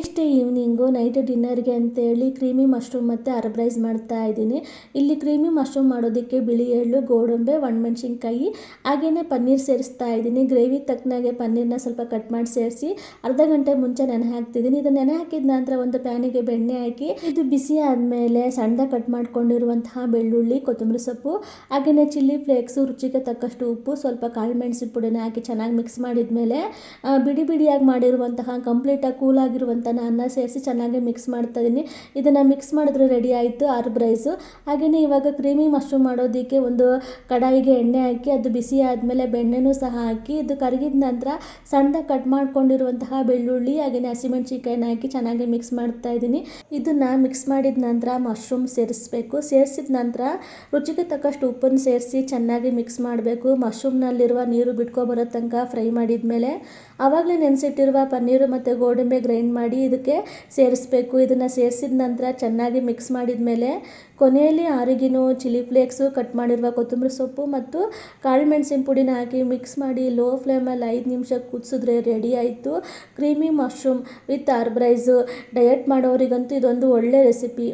Next evening night ಡಿನ್ನರ್ಗೆ ಅಂತೇಳಿ creamy mushroom ಮತ್ತು ಅರ್ಬ್ rice ಮಾಡ್ತಾ ಇದ್ದೀನಿ. ಇಲ್ಲಿ ಕ್ರೀಮಿ ಮಶ್ರೂಮ್ ಮಾಡೋದಕ್ಕೆ ಬಿಳಿ ಎಳ್ಳು, ಗೋಡಂಬಿ, ಒಣಮೆಣ್ಸಿನ್ಕಾಯಿ ಹಾಗೆಯೇ ಪನ್ನೀರ್ ಸೇರಿಸ್ತಾ ಇದ್ದೀನಿ. ಗ್ರೇವಿ ತಕ್ಕನಾಗೆ ಪನ್ನೀರ್ನ ಸ್ವಲ್ಪ ಕಟ್ ಮಾಡಿ ಸೇರಿಸಿ ಅರ್ಧ ಗಂಟೆ ಮುಂಚೆ ನೆನೆ ಹಾಕ್ತಿದ್ದೀನಿ. ಇದು ನೆನೆ ಹಾಕಿದ ನಂತರ ಒಂದು ಪ್ಯಾನಿಗೆ ಬೆಣ್ಣೆ ಹಾಕಿ ಇದು ಬಿಸಿ ಆದಮೇಲೆ ಸಣ್ಣದಾಗಿ ಕಟ್ ಮಾಡ್ಕೊಂಡಿರುವಂತಹ ಬೆಳ್ಳುಳ್ಳಿ, ಕೊತ್ತಂಬರಿ ಸೊಪ್ಪು ಹಾಗೆಯೇ ಚಿಲ್ಲಿ ಫ್ಲೇಕ್ಸು, ರುಚಿಗೆ ತಕ್ಕಷ್ಟು ಉಪ್ಪು, ಸ್ವಲ್ಪ ಕಾಳು ಮೆಣಸಿನ ಪುಡಿನ ಹಾಕಿ ಚೆನ್ನಾಗಿ ಮಿಕ್ಸ್ ಮಾಡಿದ್ಮೇಲೆ ಬಿಡಿ ಬಿಡಿಯಾಗಿ ಮಾಡಿರುವಂತಹ ಕಂಪ್ಲೀಟಾಗಿ ಕೂಲ್ ಆಗಿರುವಂಥ ಅನ್ನ ಸೇರಿಸಿ ಚೆನ್ನಾಗಿ ಮಿಕ್ಸ್ ಮಾಡ್ತಾ ಇದ್ದೀನಿ. ಇದನ್ನು ಮಿಕ್ಸ್ ಮಾಡಿದ್ರೆ ರೆಡಿ ಆಯಿತು ಅರ್ಬ್ ರೈಸು. ಹಾಗೆಯೇ ಇವಾಗ ಕ್ರೀಮಿ ಮಶ್ರೂಮ್ ಮಾಡೋದಕ್ಕೆ ಒಂದು ಕಡಾಯಿಗೆ ಎಣ್ಣೆ ಹಾಕಿ ಅದು ಬಿಸಿ ಆದಮೇಲೆ ಬೆಣ್ಣೆನೂ ಸಹ ಹಾಕಿ ಇದು ಕರಗಿದ ನಂತರ ಸಣ್ಣದಾಗಿ ಕಟ್ ಮಾಡ್ಕೊಂಡಿರುವಂತಹ ಬೆಳ್ಳುಳ್ಳಿ ಹಾಗೆಯೇ ಹಸಿಮೆಣ್ಸಿನ್ಕಾಯಿನ ಹಾಕಿ ಚೆನ್ನಾಗಿ ಮಿಕ್ಸ್ ಮಾಡ್ತಾ ಇದ್ದೀನಿ. ಇದನ್ನು ಮಿಕ್ಸ್ ಮಾಡಿದ ನಂತರ ಮಶ್ರೂಮ್ ಸೇರಿಸಬೇಕು. ಸೇರಿಸಿದ ನಂತರ ರುಚಿಗೆ ತಕ್ಕಷ್ಟು ಉಪ್ಪನ್ನು ಸೇರಿಸಿ ಚೆನ್ನಾಗಿ ಮಿಕ್ಸ್ ಮಾಡಬೇಕು. ಮಶ್ರೂಮ್ನಲ್ಲಿರುವ ನೀರು ಬಿಟ್ಕೊಬರೋ ತನಕ ಫ್ರೈ ಮಾಡಿದ ಮೇಲೆ ಆವಾಗಲೇ ನೆನೆಸಿಟ್ಟಿರುವ ಪನ್ನೀರು ಮತ್ತು ಗೋಡಂಬಿ ಗ್ರೈಂಡ್ ಮಾಡಿ ಇದಕ್ಕೆ ಸೇರಿಸಬೇಕು. ಇದನ್ನು ಸೇರಿಸಿದ ನಂತರ ಚೆನ್ನಾಗಿ ಮಿಕ್ಸ್ ಮಾಡಿದ ಮೇಲೆ ಕೊನೆಯಲ್ಲಿ ಆರಿಗಿನೋ, ಚಿಲ್ಲಿ ಫ್ಲೇಕ್ಸು, ಕಟ್ ಮಾಡಿರುವ ಕೊತ್ತಂಬರಿ ಸೊಪ್ಪು ಮತ್ತು ಕಾಳು ಮೆಣಸಿನ ಪುಡಿನ ಹಾಕಿ ಮಿಕ್ಸ್ ಮಾಡಿ ಲೋ ಫ್ಲೇಮಲ್ಲಿ 5 ನಿಮಿಷ ಕುದಿಸಿದ್ರೆ ರೆಡಿ ಆಯಿತು creamy mushroom with herb rice. Diet ಮಾಡೋರಿಗಂತೂ ಇದೊಂದು ಒಳ್ಳೆ ರೆಸಿಪಿ.